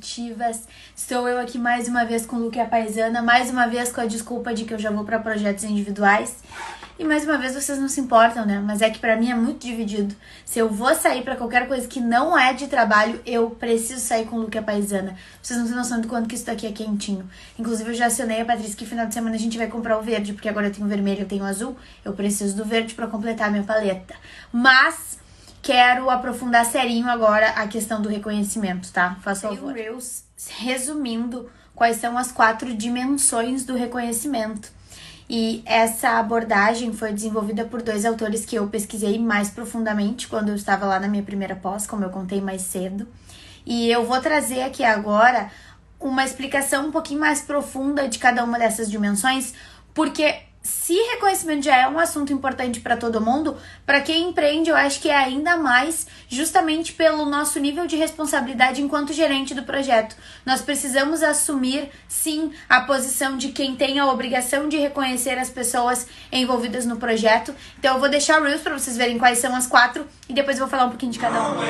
positivas. Estou eu aqui mais uma vez com o Luke e a Paisana, mais uma vez com a desculpa de que eu já vou para projetos individuais. E mais uma vez vocês não se importam, né? Mas é que pra mim é muito dividido. Se eu vou sair pra qualquer coisa que não é de trabalho, eu preciso sair com o Luke e a Paisana. Vocês não têm noção do quanto que isso daqui é quentinho. Inclusive eu já acionei a Patrícia que final de semana a gente vai comprar o verde, porque agora eu tenho o vermelho, eu tenho o azul. Eu preciso do verde pra completar a minha paleta. Mas quero aprofundar serinho agora a questão do reconhecimento, tá? Faço favor. Reels resumindo quais são as 4 dimensões do reconhecimento. E essa abordagem foi desenvolvida por 2 autores que eu pesquisei mais profundamente quando eu estava lá na minha primeira pós, como eu contei mais cedo. E eu vou trazer aqui agora uma explicação um pouquinho mais profunda de cada uma dessas dimensões, porque se reconhecimento já é um assunto importante para todo mundo, para quem empreende eu acho que é ainda mais, justamente pelo nosso nível de responsabilidade enquanto gerente do projeto. Nós precisamos assumir, sim, a posição de quem tem a obrigação de reconhecer as pessoas envolvidas no projeto. Então eu vou deixar o Reels para vocês verem quais são as 4 e depois eu vou falar um pouquinho de cada uma.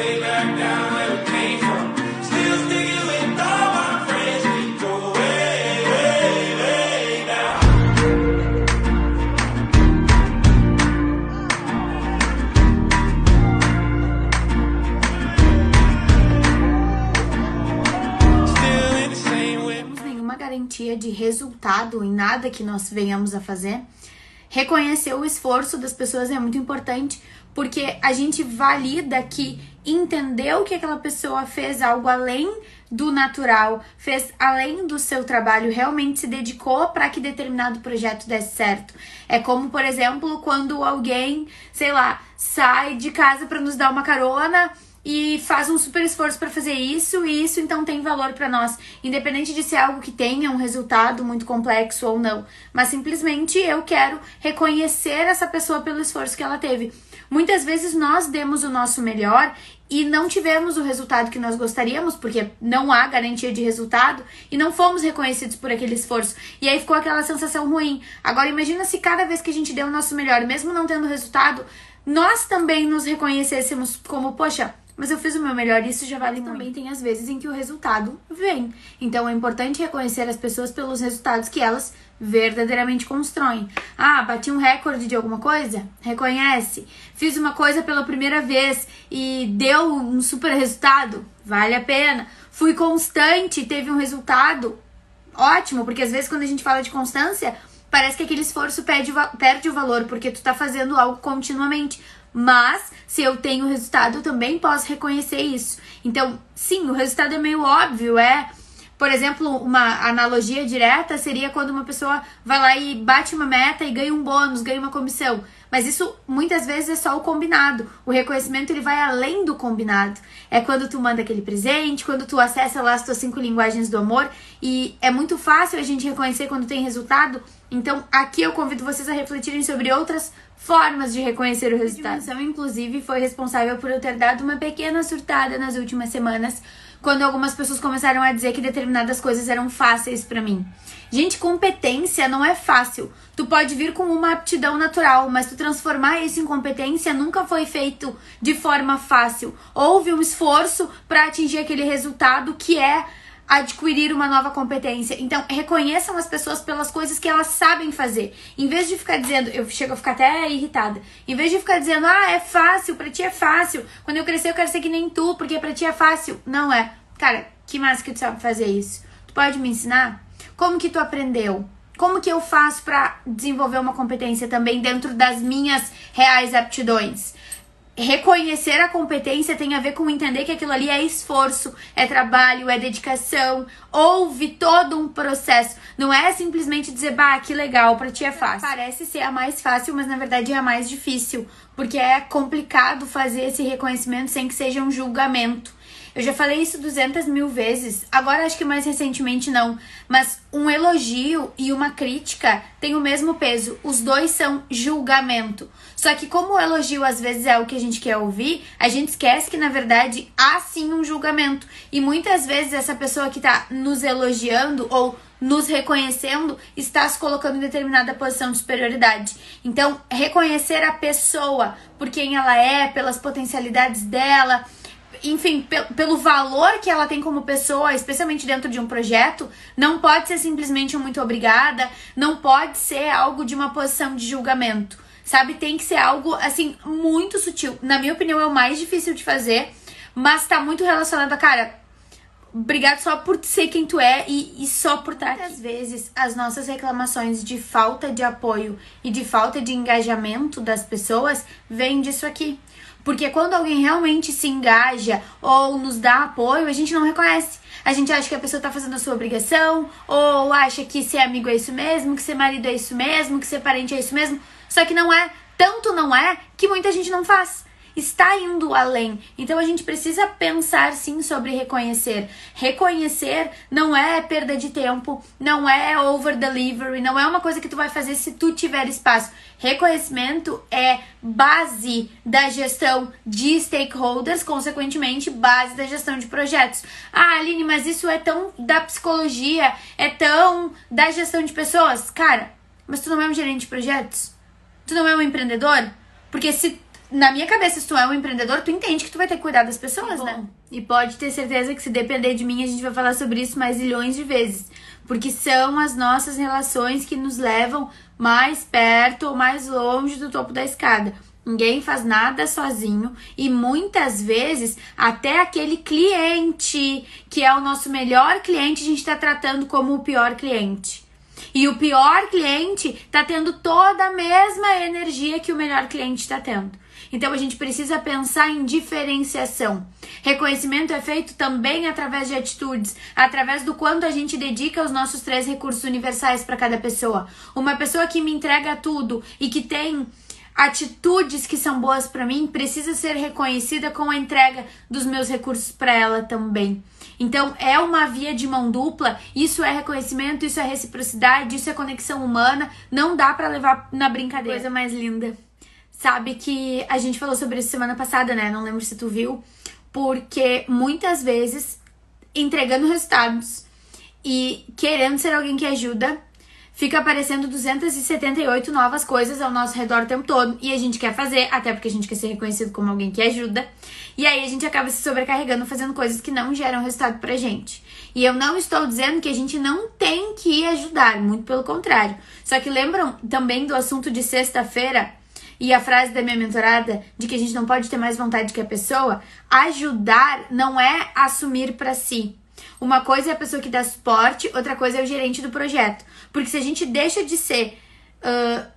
Garantia de resultado em nada que nós venhamos a fazer. Reconhecer o esforço das pessoas é muito importante, porque a gente valida que entendeu que aquela pessoa fez algo além do natural, fez além do seu trabalho, realmente se dedicou para que determinado projeto desse certo. É como, por exemplo, quando alguém, sei lá, sai de casa para nos dar uma carona e faz um super esforço para fazer isso, e isso então tem valor para nós, independente de ser algo que tenha um resultado muito complexo ou não, mas simplesmente eu quero reconhecer essa pessoa pelo esforço que ela teve. Muitas vezes nós demos o nosso melhor e não tivemos o resultado que nós gostaríamos, porque não há garantia de resultado, e não fomos reconhecidos por aquele esforço, e aí ficou aquela sensação ruim. Agora imagina se cada vez que a gente deu o nosso melhor, mesmo não tendo resultado, nós também nos reconhecêssemos como, poxa, mas eu fiz o meu melhor, isso já vale muito. Também tem as vezes em que o resultado vem. Então é importante reconhecer as pessoas pelos resultados que elas verdadeiramente constroem. Ah, bati um recorde de alguma coisa? Reconhece. Fiz uma coisa pela primeira vez e deu um super resultado? Vale a pena. Fui constante, teve um resultado? Ótimo, porque às vezes quando a gente fala de constância, parece que aquele esforço perde o valor, porque tu tá fazendo algo continuamente. Mas, se eu tenho resultado, eu também posso reconhecer isso. Então, sim, o resultado é meio óbvio, por exemplo, uma analogia direta seria quando uma pessoa vai lá e bate uma meta e ganha um bônus, ganha uma comissão. Mas isso, muitas vezes, é só o combinado. O reconhecimento, ele vai além do combinado. É quando tu manda aquele presente, quando tu acessa lá as tuas 5 linguagens do amor. E é muito fácil a gente reconhecer quando tem resultado. Então, aqui eu convido vocês a refletirem sobre outras formas de reconhecer o resultado. A dimensão, inclusive, foi responsável por eu ter dado uma pequena surtada nas últimas semanas, quando algumas pessoas começaram a dizer que determinadas coisas eram fáceis pra mim. Gente, competência não é fácil. Tu pode vir com uma aptidão natural, mas tu transformar isso em competência nunca foi feito de forma fácil. Houve um esforço pra atingir aquele resultado que é adquirir uma nova competência. Então, reconheçam as pessoas pelas coisas que elas sabem fazer. Em vez de ficar dizendo, eu chego a ficar até irritada, em vez de ficar dizendo, é fácil, pra ti é fácil, quando eu crescer eu quero ser que nem tu, porque pra ti é fácil. Não é. Cara, que mais que tu sabe fazer isso? Tu pode me ensinar? Como que tu aprendeu? Como que eu faço pra desenvolver uma competência também dentro das minhas reais aptidões? Reconhecer a competência tem a ver com entender que aquilo ali é esforço, é trabalho, é dedicação. Houve todo um processo. Não é simplesmente dizer, que legal, pra ti é fácil. Parece ser a mais fácil, mas na verdade é a mais difícil. Porque é complicado fazer esse reconhecimento sem que seja um julgamento. Eu já falei isso 200.000 vezes, agora acho que mais recentemente não, mas um elogio e uma crítica têm o mesmo peso, os dois são julgamento. Só que como o elogio às vezes é o que a gente quer ouvir, a gente esquece que na verdade há sim um julgamento. E muitas vezes essa pessoa que tá nos elogiando ou nos reconhecendo está se colocando em determinada posição de superioridade. Então, reconhecer a pessoa por quem ela é, pelas potencialidades dela, enfim, pelo valor que ela tem como pessoa, especialmente dentro de um projeto, não pode ser simplesmente um muito obrigada, não pode ser algo de uma posição de julgamento, sabe? Tem que ser algo, assim, muito sutil. Na minha opinião, é o mais difícil de fazer, mas tá muito relacionado a, cara, obrigado só por ser quem tu é e só por estar aqui. Às vezes, as nossas reclamações de falta de apoio e de falta de engajamento das pessoas vêm disso aqui. Porque quando alguém realmente se engaja ou nos dá apoio, a gente não reconhece. A gente acha que a pessoa tá fazendo a sua obrigação, ou acha que ser amigo é isso mesmo, que ser marido é isso mesmo, que ser parente é isso mesmo. Só que não é. Tanto não é que muita gente não faz. Está indo além. Então a gente precisa pensar sim sobre reconhecer. Reconhecer não é perda de tempo, não é over delivery, não é uma coisa que tu vai fazer se tu tiver espaço. Reconhecimento é base da gestão de stakeholders, consequentemente base da gestão de projetos. Ah, Aline, mas isso é tão da psicologia, é tão da gestão de pessoas. Cara, mas tu não é um gerente de projetos? Tu não é um empreendedor? Porque na minha cabeça, se tu é um empreendedor, tu entende que tu vai ter que cuidar das pessoas, né? E pode ter certeza que se depender de mim, a gente vai falar sobre isso mais zilhões de vezes. Porque são as nossas relações que nos levam mais perto ou mais longe do topo da escada. Ninguém faz nada sozinho e muitas vezes até aquele cliente que é o nosso melhor cliente, a gente tá tratando como o pior cliente. E o pior cliente tá tendo toda a mesma energia que o melhor cliente tá tendo. Então a gente precisa pensar em diferenciação. Reconhecimento é feito também através de atitudes, através do quanto a gente dedica os nossos 3 recursos universais para cada pessoa. Uma pessoa que me entrega tudo e que tem atitudes que são boas para mim precisa ser reconhecida com a entrega dos meus recursos para ela também. Então é uma via de mão dupla, isso é reconhecimento, isso é reciprocidade, isso é conexão humana, não dá para levar na brincadeira. Coisa mais linda. Sabe que a gente falou sobre isso semana passada, né? Não lembro se tu viu, porque muitas vezes entregando resultados e querendo ser alguém que ajuda, fica aparecendo 278 novas coisas ao nosso redor o tempo todo. E a gente quer fazer, até porque a gente quer ser reconhecido como alguém que ajuda. E aí a gente acaba se sobrecarregando fazendo coisas que não geram resultado pra gente. E eu não estou dizendo que a gente não tem que ajudar, muito pelo contrário. Só que lembram também do assunto de sexta-feira? E a frase da minha mentorada de que a gente não pode ter mais vontade que a pessoa? Ajudar não é assumir pra si. Uma coisa é a pessoa que dá suporte, outra coisa é o gerente do projeto. Porque se a gente deixa de ser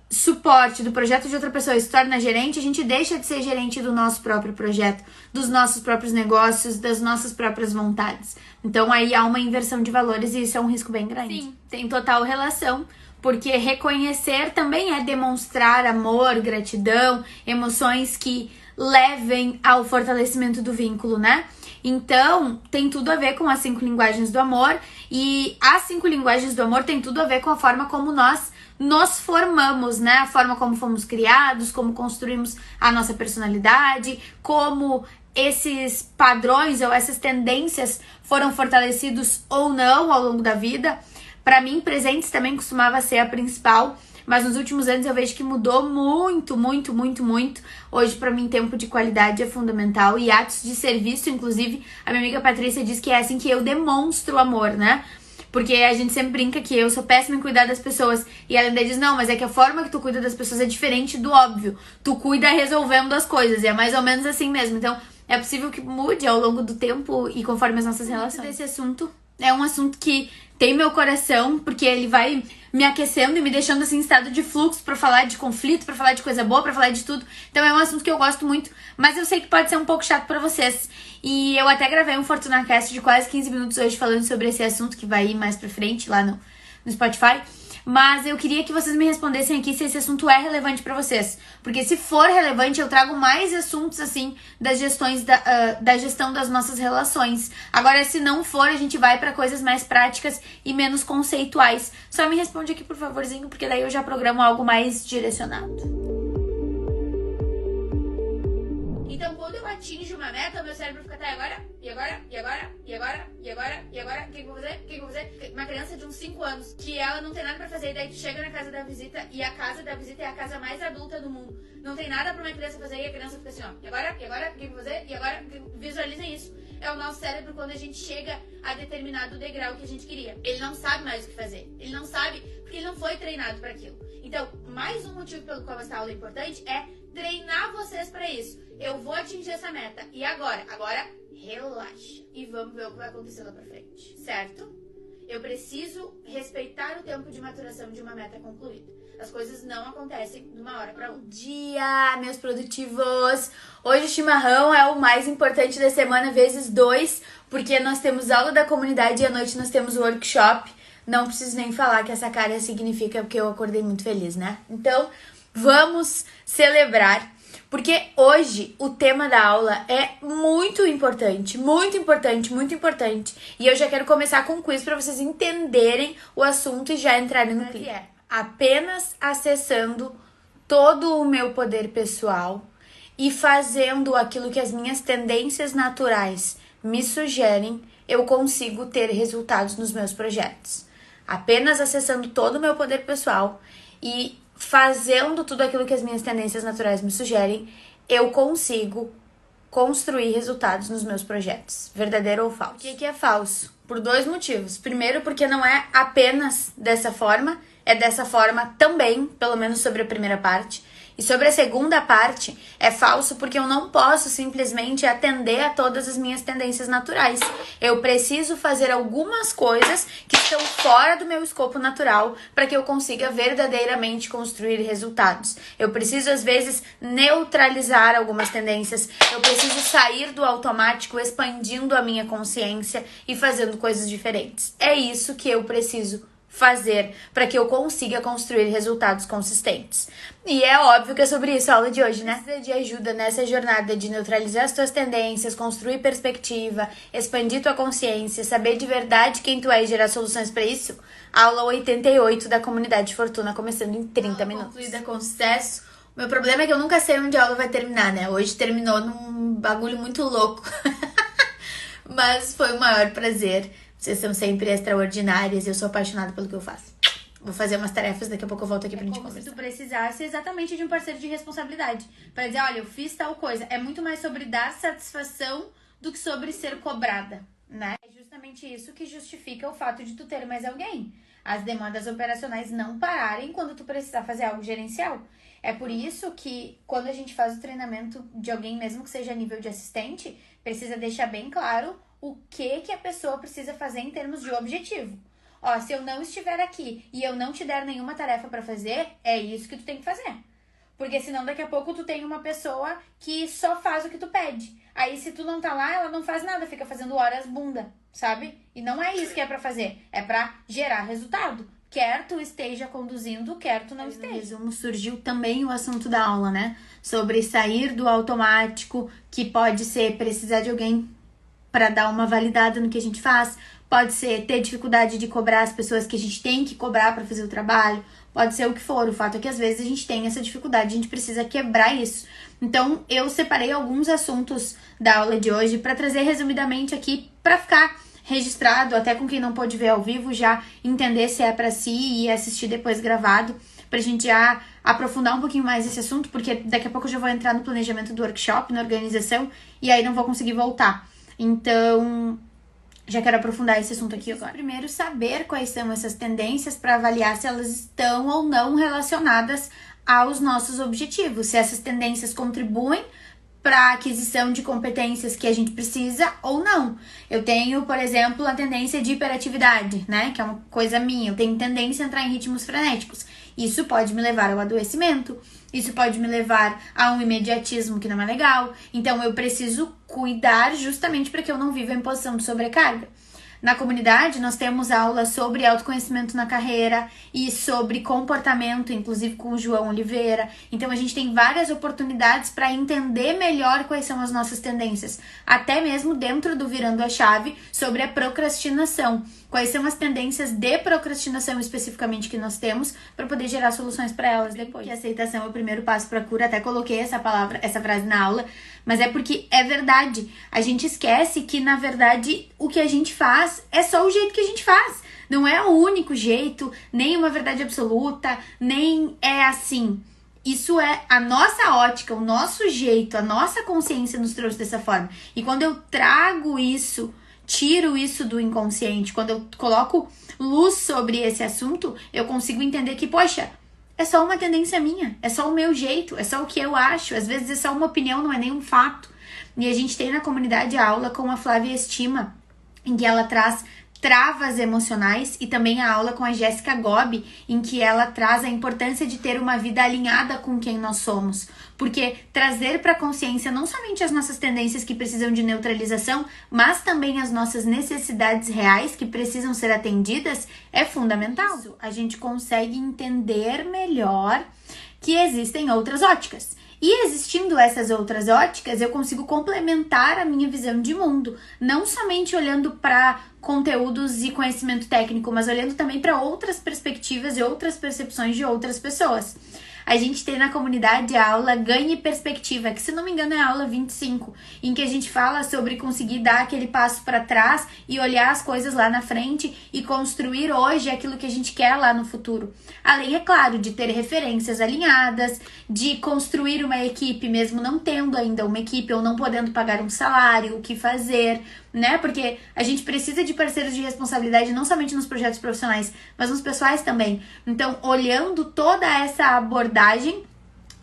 suporte do projeto de outra pessoa e se torna gerente, a gente deixa de ser gerente do nosso próprio projeto, dos nossos próprios negócios, das nossas próprias vontades. Então aí há uma inversão de valores e isso é um risco bem grande. Sim, tem total relação. Porque reconhecer também é demonstrar amor, gratidão, emoções que levem ao fortalecimento do vínculo, né? Então, tem tudo a ver com as 5 linguagens do amor. E as 5 linguagens do amor tem tudo a ver com a forma como nós nos formamos, né? A forma como fomos criados, como construímos a nossa personalidade, como esses padrões ou essas tendências foram fortalecidos ou não ao longo da vida. Pra mim, presentes também costumava ser a principal, mas nos últimos anos eu vejo que mudou muito, muito, muito, muito. Hoje, pra mim, tempo de qualidade é fundamental e atos de serviço, inclusive, a minha amiga Patrícia diz que é assim que eu demonstro amor, né? Porque a gente sempre brinca que eu sou péssima em cuidar das pessoas. E ela ainda diz, não, mas é que a forma que tu cuida das pessoas é diferente do óbvio. Tu cuida resolvendo as coisas, e é mais ou menos assim mesmo. Então, é possível que mude ao longo do tempo e conforme as nossas relações. Esse assunto é um assunto que tem meu coração, porque ele vai me aquecendo e me deixando assim em estado de fluxo pra falar de conflito, pra falar de coisa boa, pra falar de tudo. Então é um assunto que eu gosto muito, mas eu sei que pode ser um pouco chato pra vocês. E eu até gravei um FortunaCast de quase 15 minutos hoje falando sobre esse assunto, que vai ir mais pra frente lá no Spotify. Mas eu queria que vocês me respondessem aqui se esse assunto é relevante pra vocês. Porque se for relevante, eu trago mais assuntos, assim, das gestões da gestão das nossas relações. Agora, se não for, a gente vai pra coisas mais práticas e menos conceituais. Só me responde aqui, por favorzinho, porque daí eu já programo algo mais direcionado. Então, quando eu atinjo uma meta, o meu cérebro fica, tá, e agora? E agora? E agora? E agora? E agora? E agora? O que eu vou fazer? O que eu vou fazer? Uma criança de uns 5 anos, que ela não tem nada pra fazer, e daí tu chega na casa da visita, e a casa da visita é a casa mais adulta do mundo. Não tem nada pra uma criança fazer, e a criança fica assim, ó, e agora? E agora? O que eu vou fazer? E agora? Visualizem isso. É o nosso cérebro quando a gente chega a determinado degrau que a gente queria. Ele não sabe mais o que fazer. Ele não sabe porque ele não foi treinado para aquilo. Então, mais um motivo pelo qual essa aula é importante é treinar vocês para isso. Eu vou atingir essa meta. E agora? Agora, relaxa. E vamos ver o que vai acontecer lá pra frente. Certo? Eu preciso respeitar o tempo de maturação de uma meta concluída. As coisas não acontecem de uma hora para outra. Bom dia, meus produtivos! Hoje o chimarrão é o mais importante da semana, vezes 2, porque nós temos aula da comunidade e à noite nós temos o workshop. Não preciso nem falar que essa cara significa porque eu acordei muito feliz, né? Então, vamos celebrar, porque hoje o tema da aula é muito importante, muito importante, muito importante. E eu já quero começar com um quiz para vocês entenderem o assunto e já entrarem no clima. Apenas acessando todo o meu poder pessoal e fazendo aquilo que as minhas tendências naturais me sugerem, eu consigo ter resultados nos meus projetos. Apenas acessando todo o meu poder pessoal e fazendo tudo aquilo que as minhas tendências naturais me sugerem, eu consigo construir resultados nos meus projetos. Verdadeiro ou falso? O que é falso? Por 2 motivos. Primeiro, porque não é apenas dessa forma, é dessa forma também, pelo menos sobre a primeira parte. E sobre a segunda parte, é falso porque eu não posso simplesmente atender a todas as minhas tendências naturais. Eu preciso fazer algumas coisas que estão fora do meu escopo natural para que eu consiga verdadeiramente construir resultados. Eu preciso, às vezes, neutralizar algumas tendências. Eu preciso sair do automático, expandindo a minha consciência e fazendo coisas diferentes. É isso que eu preciso fazer para que eu consiga construir resultados consistentes. E é óbvio que é sobre isso a aula de hoje, né? Precisa de ajuda nessa jornada de neutralizar as tuas tendências, construir perspectiva, expandir tua consciência, saber de verdade quem tu é e gerar soluções para isso? Aula 88 da Comunidade Fortuna, começando em 30 minutos. Concluída com sucesso. O meu problema é que eu nunca sei onde a aula vai terminar, né? Hoje terminou num bagulho muito louco. Mas foi o maior prazer. Vocês são sempre extraordinárias e eu sou apaixonada pelo que eu faço. Vou fazer umas tarefas, daqui a pouco eu volto aqui pra gente conversar. Se tu precisasse exatamente de um parceiro de responsabilidade. Pra dizer, olha, eu fiz tal coisa. É muito mais sobre dar satisfação do que sobre ser cobrada, né? É justamente isso que justifica o fato de tu ter mais alguém. As demandas operacionais não pararem quando tu precisar fazer algo gerencial. É por isso que quando a gente faz o treinamento de alguém, mesmo que seja a nível de assistente, precisa deixar bem claro o que a pessoa precisa fazer em termos de objetivo. Ó, se eu não estiver aqui e eu não te der nenhuma tarefa pra fazer, é isso que tu tem que fazer. Porque senão daqui a pouco tu tem uma pessoa que só faz o que tu pede. Aí se tu não tá lá, ela não faz nada, fica fazendo horas bunda, sabe? E não é isso que é pra fazer, é pra gerar resultado. Quer tu esteja conduzindo, quer tu não esteja. No resumo, surgiu também o assunto da aula, né? Sobre sair do automático, que pode ser precisar de alguém para dar uma validada no que a gente faz, pode ser ter dificuldade de cobrar as pessoas que a gente tem que cobrar para fazer o trabalho, pode ser o que for. O fato é que às vezes a gente tem essa dificuldade, a gente precisa quebrar isso. Então eu separei alguns assuntos da aula de hoje para trazer resumidamente aqui para ficar registrado, até com quem não pôde ver ao vivo já entender se é para si e assistir depois gravado, pra gente já aprofundar um pouquinho mais esse assunto, porque daqui a pouco eu já vou entrar no planejamento do workshop, na organização, e aí não vou conseguir voltar. Então, já quero aprofundar esse assunto aqui agora. Primeiro, saber quais são essas tendências para avaliar se elas estão ou não relacionadas aos nossos objetivos, se essas tendências contribuem para a aquisição de competências que a gente precisa ou não. Eu tenho, por exemplo, a tendência de hiperatividade, né? Que é uma coisa minha. Eu tenho tendência a entrar em ritmos frenéticos. Isso pode me levar ao adoecimento. Isso pode me levar a um imediatismo que não é legal. Então, eu preciso cuidar justamente para que eu não viva em posição de sobrecarga. Na comunidade, nós temos aulas sobre autoconhecimento na carreira e sobre comportamento, inclusive com o João Oliveira. Então, a gente tem várias oportunidades para entender melhor quais são as nossas tendências. Até mesmo dentro do Virando a Chave, sobre a procrastinação. Quais são as tendências de procrastinação especificamente que nós temos para poder gerar soluções para elas depois. Que a aceitação é o primeiro passo para a cura. Até coloquei essa frase na aula, mas é porque é verdade. A gente esquece que, na verdade, o que a gente faz é só o jeito que a gente faz. Não é o único jeito, nem uma verdade absoluta, nem é assim. Isso é a nossa ótica, o nosso jeito, a nossa consciência nos trouxe dessa forma. E quando eu trago isso, tiro isso do inconsciente, quando eu coloco luz sobre esse assunto, eu consigo entender que, poxa, é só uma tendência minha, é só o meu jeito, é só o que eu acho. Às vezes é só uma opinião, não é nenhum fato. E a gente tem na comunidade a aula com a Flávia Estima, em que ela traz travas emocionais, e também a aula com a Jéssica Gobi, em que ela traz a importância de ter uma vida alinhada com quem nós somos. Porque trazer para a consciência não somente as nossas tendências que precisam de neutralização, mas também as nossas necessidades reais que precisam ser atendidas é fundamental. Isso, a gente consegue entender melhor que existem outras óticas. E existindo essas outras óticas, eu consigo complementar a minha visão de mundo, não somente olhando para conteúdos e conhecimento técnico, mas olhando também para outras perspectivas e outras percepções de outras pessoas. A gente tem na comunidade a aula Ganhe Perspectiva, que se não me engano é a aula 25, em que a gente fala sobre conseguir dar aquele passo para trás e olhar as coisas lá na frente e construir hoje aquilo que a gente quer lá no futuro. Além, é claro, de ter referências alinhadas, de construir uma equipe mesmo não tendo ainda uma equipe ou não podendo pagar um salário, o que fazer, né? Porque a gente precisa de parceiros de responsabilidade não somente nos projetos profissionais, mas nos pessoais também. Então, olhando toda essa abordagem,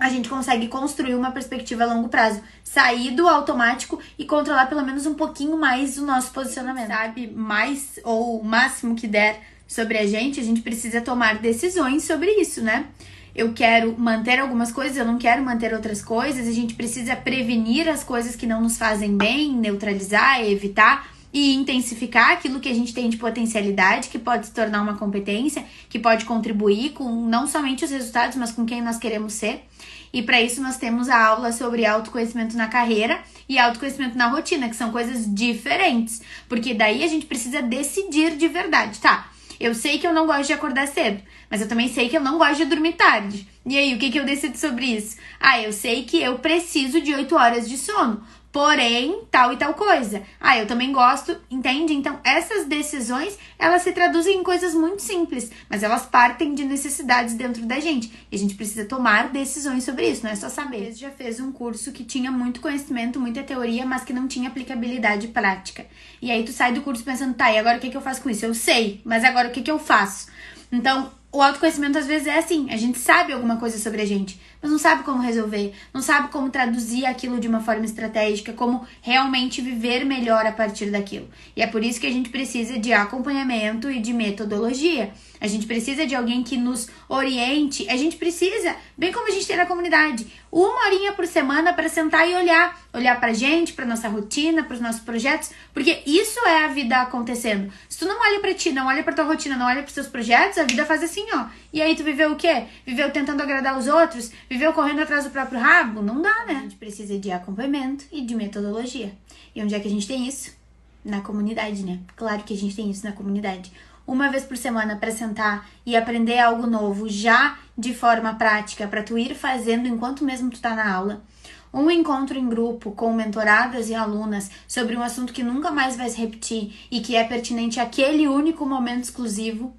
a gente consegue construir uma perspectiva a longo prazo, sair do automático e controlar pelo menos um pouquinho mais o nosso posicionamento. Sabe, mais ou o máximo que der sobre a gente precisa tomar decisões sobre isso, né? Eu quero manter algumas coisas, eu não quero manter outras coisas, a gente precisa prevenir as coisas que não nos fazem bem, neutralizar, evitar e intensificar aquilo que a gente tem de potencialidade, que pode se tornar uma competência, que pode contribuir com não somente os resultados, mas com quem nós queremos ser. E para isso nós temos a aula sobre autoconhecimento na carreira e autoconhecimento na rotina, que são coisas diferentes, porque daí a gente precisa decidir de verdade, tá? Eu sei que eu não gosto de acordar cedo, mas eu também sei que eu não gosto de dormir tarde. E aí, o que eu decido sobre isso? Eu sei que eu preciso de 8 horas de sono, porém, tal e tal coisa. Eu também gosto, entende? Então, essas decisões, elas se traduzem em coisas muito simples, mas elas partem de necessidades dentro da gente. E a gente precisa tomar decisões sobre isso, não é só saber. Você já fez um curso que tinha muito conhecimento, muita teoria, mas que não tinha aplicabilidade prática. E aí tu sai do curso pensando, tá, e agora o que eu faço com isso? Eu sei, mas agora o que eu faço? Então, o autoconhecimento às vezes é assim, a gente sabe alguma coisa sobre a gente, mas não sabe como resolver, não sabe como traduzir aquilo de uma forma estratégica, como realmente viver melhor a partir daquilo. E é por isso que a gente precisa de acompanhamento e de metodologia. A gente precisa de alguém que nos oriente, a gente precisa, bem como a gente tem na comunidade, 1 horinha por semana para sentar e olhar pra gente, pra nossa rotina, pros nossos projetos, porque isso é a vida acontecendo. Se tu não olha pra ti, não olha pra tua rotina, não olha pros teus projetos, a vida faz assim, ó. E aí tu viveu o quê? Viveu tentando agradar os outros? Viveu correndo atrás do próprio rabo? Não dá, né? A gente precisa de acompanhamento e de metodologia. E onde é que a gente tem isso? Na comunidade, né? Claro que a gente tem isso na comunidade. 1 vez por semana para sentar e aprender algo novo já de forma prática, para tu ir fazendo enquanto mesmo tu tá na aula. Um encontro em grupo com mentoradas e alunas sobre um assunto que nunca mais vai se repetir e que é pertinente àquele único momento exclusivo.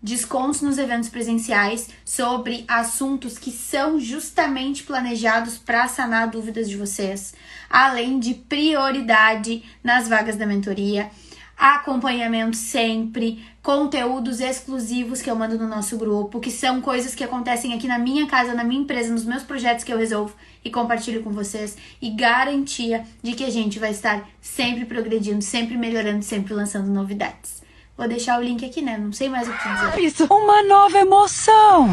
Descontos nos eventos presenciais sobre assuntos que são justamente planejados para sanar dúvidas de vocês, além de prioridade nas vagas da mentoria, acompanhamento sempre, conteúdos exclusivos que eu mando no nosso grupo, que são coisas que acontecem aqui na minha casa, na minha empresa, nos meus projetos que eu resolvo e compartilho com vocês, e garantia de que a gente vai estar sempre progredindo, sempre melhorando, sempre lançando novidades. Vou deixar o link aqui, né? Não sei mais o que dizer. Isso, uma nova emoção.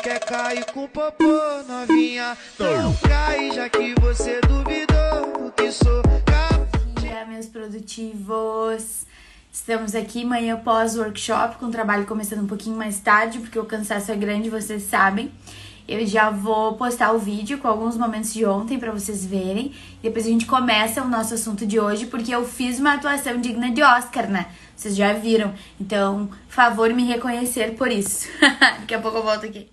Quer cair com popô, novinha. Não cai, já que você duvidou do que sou. Bom dia, meus produtivos. Estamos aqui manhã pós-workshop, com o trabalho começando um pouquinho mais tarde, porque o cansaço é grande, vocês sabem. Eu já vou postar o vídeo com alguns momentos de ontem pra vocês verem. Depois a gente começa o nosso assunto de hoje, porque eu fiz uma atuação digna de Oscar, né? Vocês já viram. Então, favor me reconhecer por isso. Daqui a pouco eu volto aqui.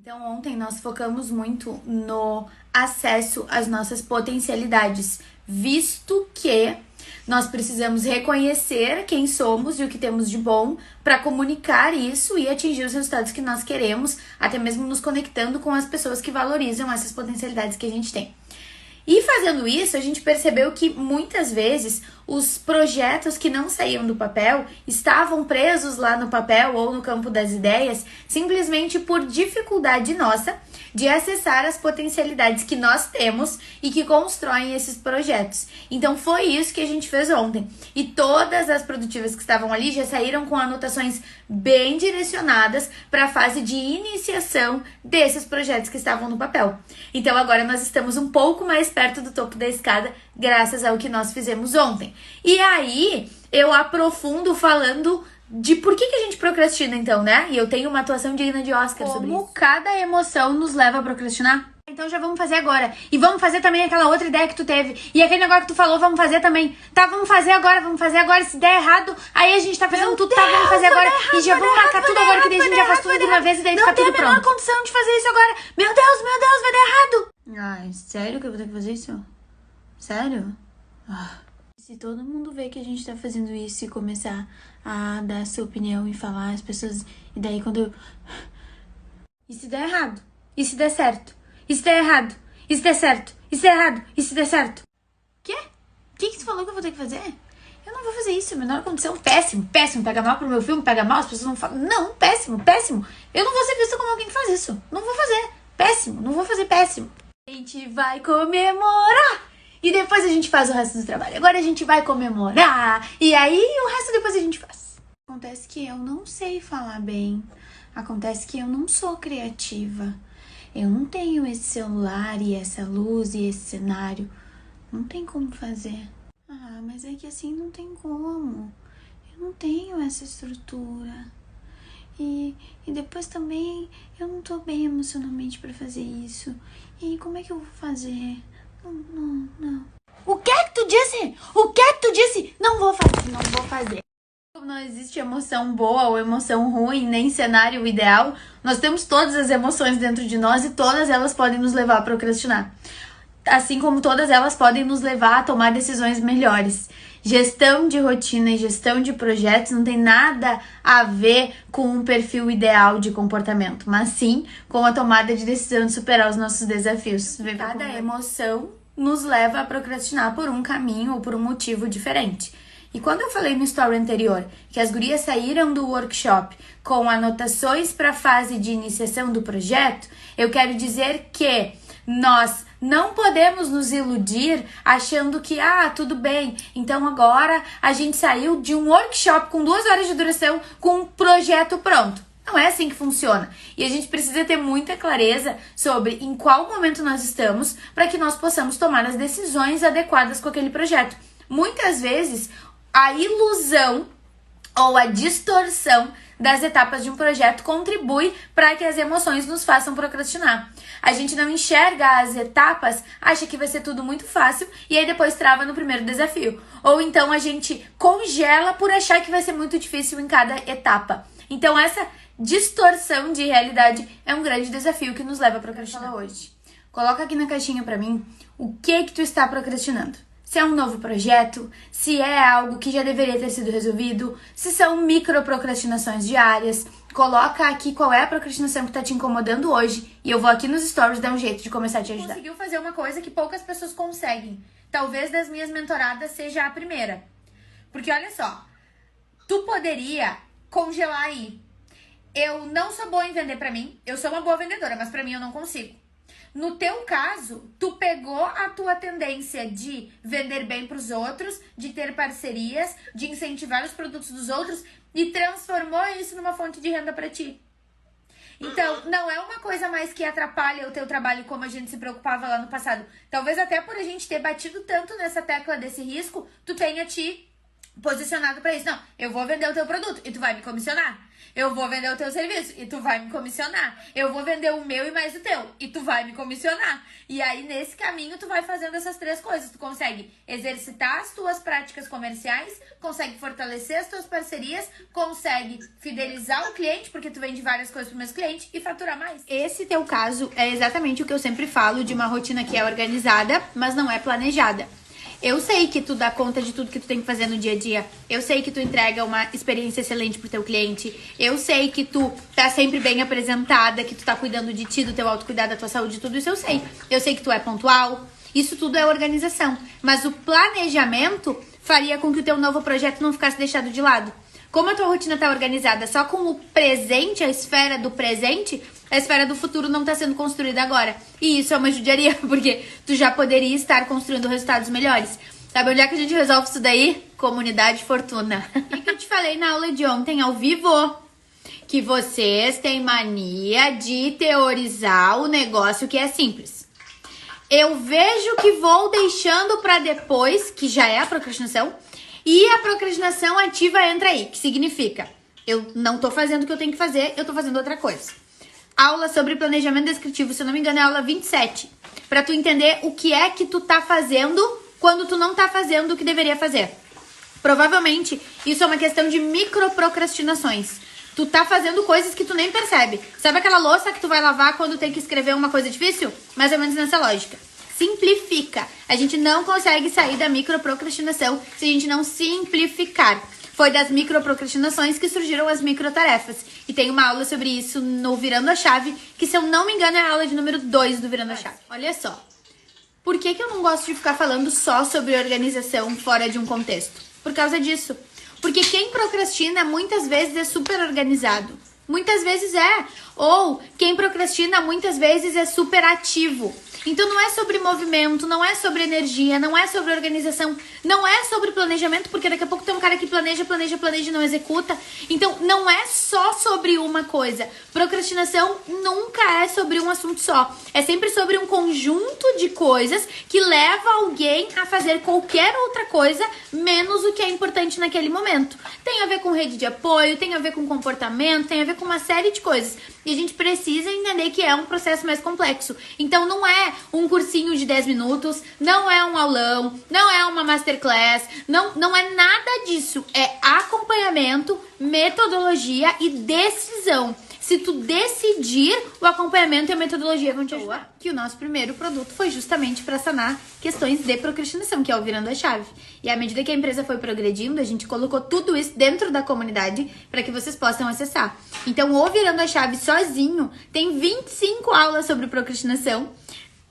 Então, ontem nós focamos muito no acesso às nossas potencialidades, visto que nós precisamos reconhecer quem somos e o que temos de bom para comunicar isso e atingir os resultados que nós queremos, até mesmo nos conectando com as pessoas que valorizam essas potencialidades que a gente tem. E fazendo isso, a gente percebeu que muitas vezes os projetos que não saíam do papel estavam presos lá no papel ou no campo das ideias, simplesmente por dificuldade nossa de acessar as potencialidades que nós temos e que constroem esses projetos. Então foi isso que a gente fez ontem. E todas as produtivas que estavam ali já saíram com anotações bem direcionadas para a fase de iniciação desses projetos que estavam no papel. Então agora nós estamos um pouco mais perto do topo da escada, graças ao que nós fizemos ontem. E aí eu aprofundo falando de por que a gente procrastina, então, né? E eu tenho uma atuação digna de Oscar sobre isso. Como cada emoção nos leva a procrastinar. Então já vamos fazer agora. E vamos fazer também aquela outra ideia que tu teve. E aquele negócio que tu falou, vamos fazer também. Tá, vamos fazer agora, vamos fazer agora. Se der errado, aí a gente tá fazendo tudo, tá, vamos fazer agora. E já vamos marcar tudo agora, que daí a gente já faz tudo de uma vez e daí fica tudo pronto. Não tem a menor condição de fazer isso agora. Meu Deus, vai dar errado. Ai, sério que eu vou ter que fazer isso? Sério? Se todo mundo vê que a gente tá fazendo isso e começar a dar sua opinião e falar as pessoas... E daí quando eu... E se der errado? E se der certo? E se der errado? E se der certo? E se der errado? E se der certo? Quê? O que tu falou que eu vou ter que fazer? Eu não vou fazer isso, menor condição. Péssimo. Pega mal pro meu filme, pega mal, as pessoas não falam... Não, péssimo. Eu não vou ser vista como alguém que faz isso. Não vou fazer. Péssimo. Não vou fazer péssimo. A gente vai comemorar! E depois a gente faz o resto do trabalho. Agora a gente vai comemorar. E aí o resto depois a gente faz. Acontece que eu não sei falar bem. Acontece que eu não sou criativa. Eu não tenho esse celular e essa luz e esse cenário. Não tem como fazer. Mas é que assim não tem como. Eu não tenho essa estrutura. E depois também eu não tô bem emocionalmente pra fazer isso. E aí, como é que eu vou fazer? Não. O que é que tu disse? Não vou fazer. Como não existe emoção boa ou emoção ruim, nem cenário ideal, nós temos todas as emoções dentro de nós e todas elas podem nos levar a procrastinar. Assim como todas elas podem nos levar a tomar decisões melhores. Gestão de rotina e gestão de projetos não tem nada a ver com um perfil ideal de comportamento, mas sim com a tomada de decisão de superar os nossos desafios. Cada emoção nos leva a procrastinar por um caminho ou por um motivo diferente. E quando eu falei no story anterior que as gurias saíram do workshop com anotações para a fase de iniciação do projeto, eu quero dizer que nós não podemos nos iludir achando que, tudo bem, então agora a gente saiu de um workshop com 2 horas de duração com um projeto pronto. Não é assim que funciona. E a gente precisa ter muita clareza sobre em qual momento nós estamos para que nós possamos tomar as decisões adequadas com aquele projeto. Muitas vezes, a ilusão ou a distorção das etapas de um projeto contribui para que as emoções nos façam procrastinar. A gente não enxerga as etapas, acha que vai ser tudo muito fácil e aí depois trava no primeiro desafio. Ou então a gente congela por achar que vai ser muito difícil em cada etapa. Então essa distorção de realidade é um grande desafio que nos leva a procrastinar hoje. Coloca aqui na caixinha para mim o que tu está procrastinando. Se é um novo projeto, se é algo que já deveria ter sido resolvido, se são microprocrastinações diárias. Coloca aqui qual é a procrastinação que tá te incomodando hoje e eu vou aqui nos stories dar um jeito de começar a te ajudar. Conseguiu fazer uma coisa que poucas pessoas conseguem. Talvez das minhas mentoradas seja a primeira. Porque olha só, tu poderia congelar aí. Eu não sou boa em vender pra mim, eu sou uma boa vendedora, mas pra mim eu não consigo. No teu caso, tu pegou a tua tendência de vender bem pros outros, de ter parcerias, de incentivar os produtos dos outros e transformou isso numa fonte de renda pra ti. Então, não é uma coisa mais que atrapalha o teu trabalho como a gente se preocupava lá no passado. Talvez até por a gente ter batido tanto nessa tecla desse risco, tu tenha te posicionado pra isso. Não, eu vou vender o teu produto e tu vai me comissionar. Eu vou vender o teu serviço e tu vai me comissionar. Eu vou vender o meu e mais o teu e tu vai me comissionar. E aí, nesse caminho, tu vai fazendo essas 3 coisas. Tu consegue exercitar as tuas práticas comerciais, consegue fortalecer as tuas parcerias, consegue fidelizar o cliente, porque tu vende várias coisas pro mesmo cliente e faturar mais. Esse teu caso é exatamente o que eu sempre falo de uma rotina que é organizada, mas não é planejada. Eu sei que tu dá conta de tudo que tu tem que fazer no dia a dia. Eu sei que tu entrega uma experiência excelente pro teu cliente. Eu sei que tu tá sempre bem apresentada, que tu tá cuidando de ti, do teu autocuidado, da tua saúde, tudo isso eu sei. Eu sei que tu é pontual. Isso tudo é organização. Mas o planejamento faria com que o teu novo projeto não ficasse deixado de lado. Como a tua rotina tá organizada só com o presente, a esfera do presente, a esfera do futuro não tá sendo construída agora. E isso é uma judiaria, porque tu já poderia estar construindo resultados melhores. Sabe onde é que a gente resolve isso daí? Comunidade Fortuna. E que eu te falei na aula de ontem ao vivo, que vocês têm mania de teorizar o negócio que é simples. Eu vejo que vou deixando pra depois, que já é a procrastinação, e a procrastinação ativa entra aí, que significa, eu não tô fazendo o que eu tenho que fazer, eu tô fazendo outra coisa. Aula sobre planejamento descritivo, se eu não me engano é a aula 27, pra tu entender o que é que tu tá fazendo quando tu não tá fazendo o que deveria fazer. Provavelmente, isso é uma questão de microprocrastinações. Tu tá fazendo coisas que tu nem percebe. Sabe aquela louça que tu vai lavar quando tem que escrever uma coisa difícil? Mais ou menos nessa lógica. Simplifica. A gente não consegue sair da microprocrastinação se a gente não simplificar. Foi das microprocrastinações que surgiram as microtarefas. E tem uma aula sobre isso no Virando a Chave, que se eu não me engano é a aula de número 2 do Virando a Chave. Olha só. Por que eu não gosto de ficar falando só sobre organização fora de um contexto? Por causa disso. Porque quem procrastina muitas vezes é super organizado. Muitas vezes é. Ou quem procrastina muitas vezes é super ativo. Então não é sobre movimento, não é sobre energia, não é sobre organização, não é sobre planejamento, porque daqui a pouco tem um cara que planeja e não executa. Então não é só sobre uma coisa. Procrastinação nunca é sobre um assunto só. É sempre sobre um conjunto de coisas que leva alguém a fazer qualquer outra coisa, menos o que é importante naquele momento. Tem a ver com rede de apoio, tem a ver com comportamento, tem a ver com uma série de coisas. E a gente precisa entender que é um processo mais complexo. Então não é um cursinho de 10 minutos, não é um aulão, não é uma masterclass, não é nada disso. É acompanhamento, metodologia e decisão. Se tu decidir, o acompanhamento e a metodologia vão te ajudar. Que o nosso primeiro produto foi justamente para sanar questões de procrastinação, que é o Virando a Chave. E à medida que a empresa foi progredindo, a gente colocou tudo isso dentro da comunidade para que vocês possam acessar. Então, o Virando a Chave sozinho tem 25 aulas sobre procrastinação,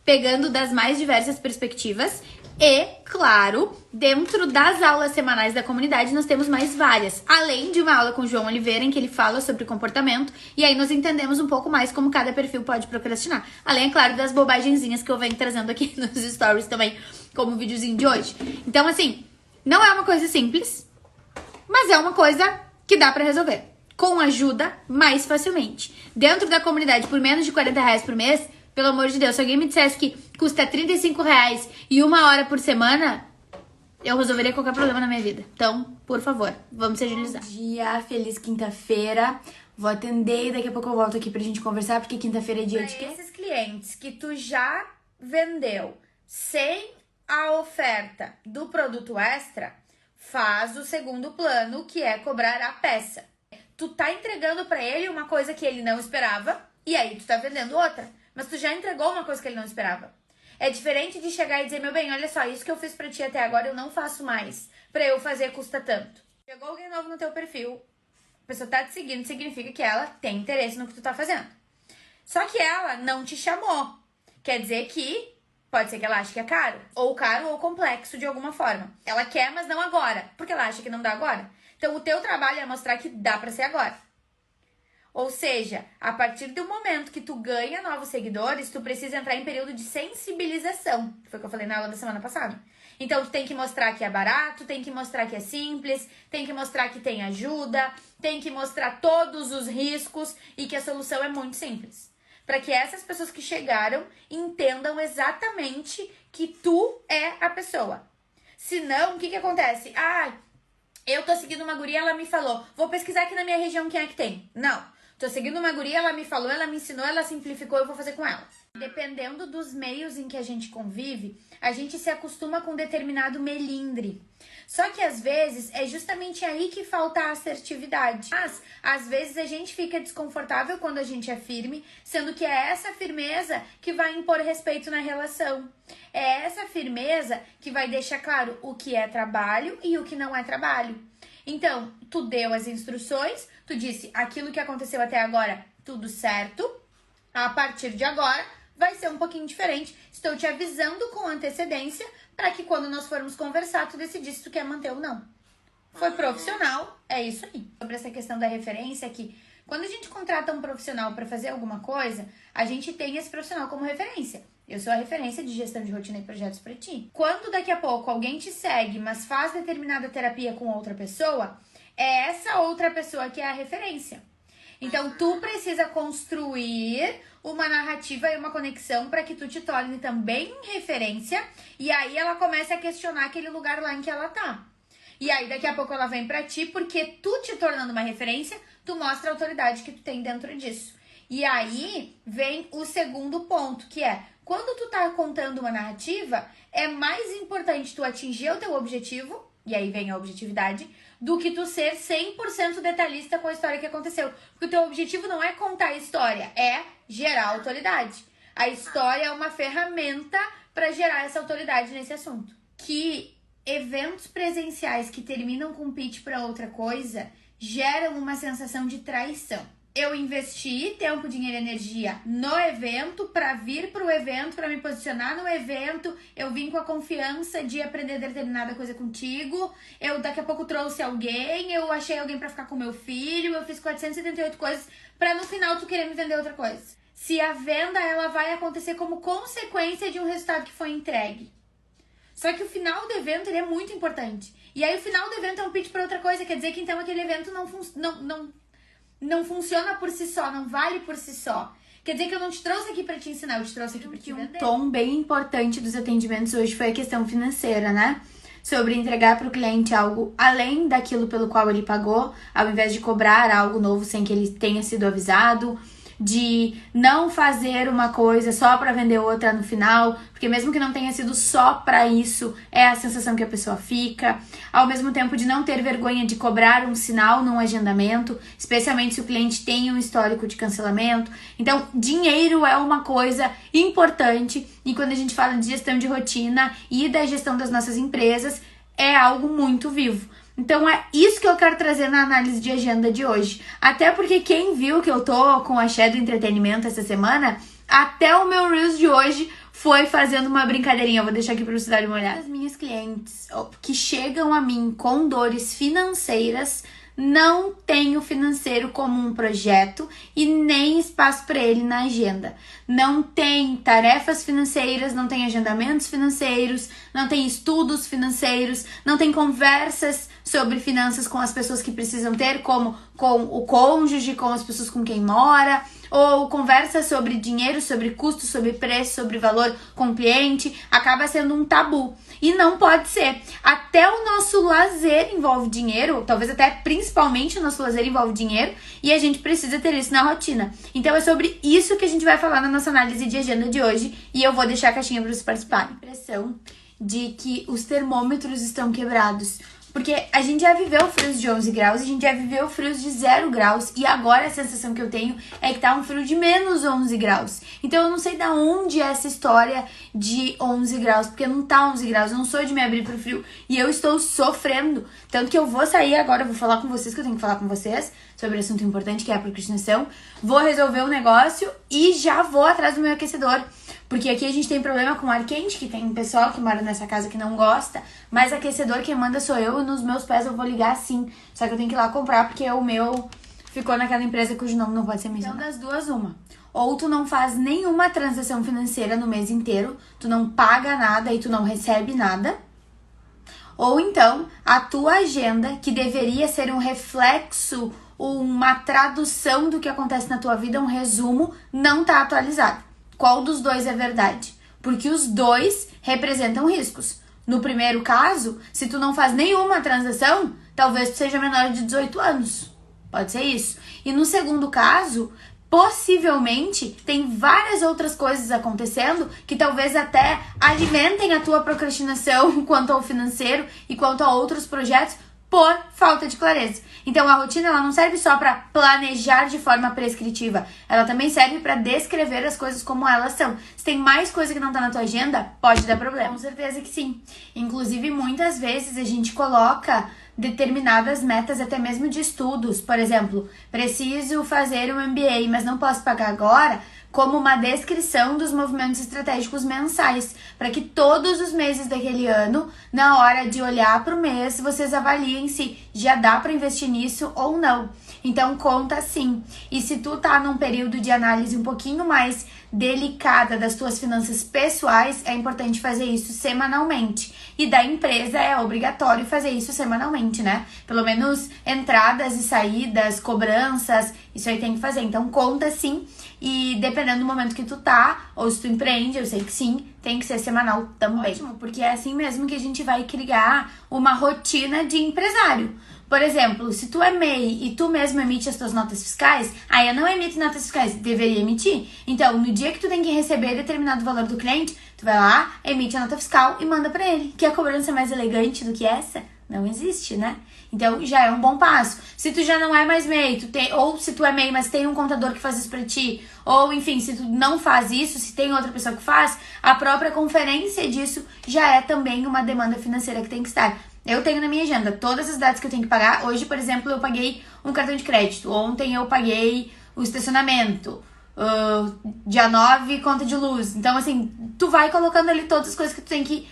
pegando das mais diversas perspectivas. E, claro, dentro das aulas semanais da comunidade, nós temos mais várias. Além de uma aula com o João Oliveira, em que ele fala sobre comportamento. E aí nós entendemos um pouco mais como cada perfil pode procrastinar. Além, é claro, das bobagenzinhas que eu venho trazendo aqui nos stories também, como o videozinho de hoje. Então, assim, não é uma coisa simples, mas é uma coisa que dá pra resolver. Com ajuda, mais facilmente. Dentro da comunidade, por menos de R$40 por mês, pelo amor de Deus, se alguém me dissesse que custa R$35 e 1 hora por semana, eu resolveria qualquer problema na minha vida. Então, por favor, vamos se agilizar. Bom dia, feliz quinta-feira. Vou atender e daqui a pouco eu volto aqui pra gente conversar, porque quinta-feira é dia de quê? Esses clientes que tu já vendeu sem a oferta do produto extra, faz o segundo plano, que é cobrar a peça. Tu tá entregando pra ele uma coisa que ele não esperava, e aí tu tá vendendo outra. Mas tu já entregou uma coisa que ele não esperava. É diferente de chegar e dizer, meu bem, olha só, isso que eu fiz pra ti até agora eu não faço mais. Pra eu fazer custa tanto. Chegou alguém novo no teu perfil, a pessoa tá te seguindo, significa que ela tem interesse no que tu tá fazendo. Só que ela não te chamou. Quer dizer que pode ser que ela ache que é caro ou complexo de alguma forma. Ela quer, mas não agora, porque ela acha que não dá agora. Então o teu trabalho é mostrar que dá pra ser agora. Ou seja, a partir do momento que tu ganha novos seguidores, tu precisa entrar em período de sensibilização. Foi o que eu falei na aula da semana passada. Então, tu tem que mostrar que é barato, tem que mostrar que é simples, tem que mostrar que tem ajuda, tem que mostrar todos os riscos e que a solução é muito simples. Para que essas pessoas que chegaram entendam exatamente que tu é a pessoa. Senão, o que acontece? Eu tô seguindo uma guria, ela me falou, vou pesquisar aqui na minha região quem é que tem. Não. Tô seguindo uma guria, ela me falou, ela me ensinou, ela simplificou, eu vou fazer com ela. Dependendo dos meios em que a gente convive, a gente se acostuma com determinado melindre. Só que às vezes é justamente aí que falta a assertividade. Mas às vezes a gente fica desconfortável quando a gente é firme, sendo que é essa firmeza que vai impor respeito na relação. É essa firmeza que vai deixar claro o que é trabalho e o que não é trabalho. Então, tu deu as instruções, tu disse aquilo que aconteceu até agora, tudo certo. A partir de agora vai ser um pouquinho diferente. Estou te avisando com antecedência para que quando nós formos conversar, tu decidisse se tu quer manter ou não. Foi profissional, é isso aí. Sobre essa questão da referência aqui, quando a gente contrata um profissional para fazer alguma coisa, a gente tem esse profissional como referência. Eu sou a referência de gestão de rotina e projetos para ti. Quando daqui a pouco alguém te segue, mas faz determinada terapia com outra pessoa, é essa outra pessoa que é a referência. Então, tu precisa construir uma narrativa e uma conexão para que tu te torne também referência. E aí ela começa a questionar aquele lugar lá em que ela tá. E aí daqui a pouco ela vem pra ti, porque tu te tornando uma referência, tu mostra a autoridade que tu tem dentro disso. E aí vem o segundo ponto, que é, quando tu tá contando uma narrativa, é mais importante tu atingir o teu objetivo, e aí vem a objetividade, do que tu ser 100% detalhista com a história que aconteceu. Porque o teu objetivo não é contar a história, é gerar autoridade. A história é uma ferramenta para gerar essa autoridade nesse assunto. Que eventos presenciais que terminam com pitch para outra coisa geram uma sensação de traição. Eu investi tempo, dinheiro e energia no evento para vir para o evento, para me posicionar no evento. Eu vim com a confiança de aprender determinada coisa contigo. Eu daqui a pouco trouxe alguém, eu achei alguém para ficar com meu filho. Eu fiz 478 coisas para no final tu querer me vender outra coisa. Se a venda ela vai acontecer como consequência de um resultado que foi entregue. Só que o final do evento ele é muito importante. E aí o final do evento é um pitch para outra coisa. Quer dizer que então aquele evento não funciona por si só, não vale por si só. Quer dizer que eu não te trouxe aqui pra te ensinar, eu te trouxe aqui pra te vender. Um tom bem importante dos atendimentos hoje foi a questão financeira, né? Sobre entregar pro cliente algo além daquilo pelo qual ele pagou, ao invés de cobrar algo novo sem que ele tenha sido avisado, de não fazer uma coisa só para vender outra no final, porque mesmo que não tenha sido só para isso, é a sensação que a pessoa fica. Ao mesmo tempo de não ter vergonha de cobrar um sinal num agendamento, especialmente se o cliente tem um histórico de cancelamento. Então, dinheiro é uma coisa importante e quando a gente fala de gestão de rotina e da gestão das nossas empresas, é algo muito vivo. Então é isso que eu quero trazer na análise de agenda de hoje. Até porque quem viu que eu tô com a Shadow Entretenimento essa semana, até o meu Reels de hoje foi fazendo uma brincadeirinha. Eu vou deixar aqui pra vocês darem uma olhada. As minhas clientes que chegam a mim com dores financeiras não tem o financeiro como um projeto e nem espaço para ele na agenda. Não tem tarefas financeiras, não tem agendamentos financeiros, não tem estudos financeiros, não tem conversas sobre finanças com as pessoas que precisam ter, como com o cônjuge, com as pessoas com quem mora, ou conversa sobre dinheiro, sobre custo, sobre preço, sobre valor com o cliente, acaba sendo um tabu. E não pode ser. Até o nosso lazer envolve dinheiro, talvez até principalmente o nosso lazer envolve dinheiro, e a gente precisa ter isso na rotina. Então é sobre isso que a gente vai falar na nossa análise de agenda de hoje, e eu vou deixar a caixinha para vocês participarem. A impressão de que os termômetros estão quebrados. Porque a gente já viveu frios de 11 graus, a gente já viveu frios de 0 graus, e agora a sensação que eu tenho é que tá um frio de menos 11 graus. Então eu não sei da onde é essa história de 11 graus, porque não tá 11 graus, eu não sou de me abrir pro frio, e eu estou sofrendo. Tanto que eu vou sair agora, eu vou falar com vocês, que eu tenho que falar com vocês, sobre um assunto importante, que é a procrastinação. Vou resolver um negócio e já vou atrás do meu aquecedor. Porque aqui a gente tem problema com ar quente, que tem pessoal que mora nessa casa que não gosta, mas aquecedor quem manda sou eu, e nos meus pés eu vou ligar sim. Só que eu tenho que ir lá comprar, porque o meu ficou naquela empresa cujo nome não pode ser mencionado. Então das duas, uma. Ou tu não faz nenhuma transação financeira no mês inteiro, tu não paga nada e tu não recebe nada. Ou então, a tua agenda, que deveria ser um reflexo, uma tradução do que acontece na tua vida, um resumo, não tá atualizada. Qual dos dois é verdade? Porque os dois representam riscos. No primeiro caso, se tu não faz nenhuma transação, talvez tu seja menor de 18 anos. Pode ser isso. E no segundo caso, possivelmente tem várias outras coisas acontecendo que talvez até alimentem a tua procrastinação quanto ao financeiro e quanto a outros projetos por falta de clareza. Então a rotina ela não serve só para planejar de forma prescritiva, ela também serve para descrever as coisas como elas são. Se tem mais coisa que não tá na tua agenda, pode dar problema. Com certeza que sim. Inclusive muitas vezes a gente coloca determinadas metas até mesmo de estudos. Por exemplo, preciso fazer um MBA, mas não posso pagar agora, como uma descrição dos movimentos estratégicos mensais, para que todos os meses daquele ano, na hora de olhar para o mês, vocês avaliem se já dá para investir nisso ou não. Então conta sim. E se tu tá num período de análise um pouquinho mais delicada das tuas finanças pessoais, é importante fazer isso semanalmente. E da empresa é obrigatório fazer isso semanalmente, né? Pelo menos entradas e saídas, cobranças, isso aí tem que fazer. Então conta sim. E dependendo do momento que tu tá, ou se tu empreende, eu sei que sim, tem que ser semanal também. Ótimo, porque é assim mesmo que a gente vai criar uma rotina de empresário. Por exemplo, se tu é MEI e tu mesmo emite as tuas notas fiscais, aí eu não emito notas fiscais, deveria emitir. Então, no dia que tu tem que receber determinado valor do cliente, tu vai lá, emite a nota fiscal e manda pra ele. Que a cobrança mais elegante do que essa? Não existe, né? Então, já é um bom passo. Se tu já não é mais MEI, ou se tu é MEI, mas tem um contador que faz isso pra ti, ou enfim, se tu não faz isso, se tem outra pessoa que faz, a própria conferência disso já é também uma demanda financeira que tem que estar. Eu tenho na minha agenda todas as datas que eu tenho que pagar. Hoje, por exemplo, eu paguei um cartão de crédito. Ontem eu paguei o estacionamento. Dia 9, conta de luz. Então, assim, tu vai colocando ali todas as coisas que tu tem que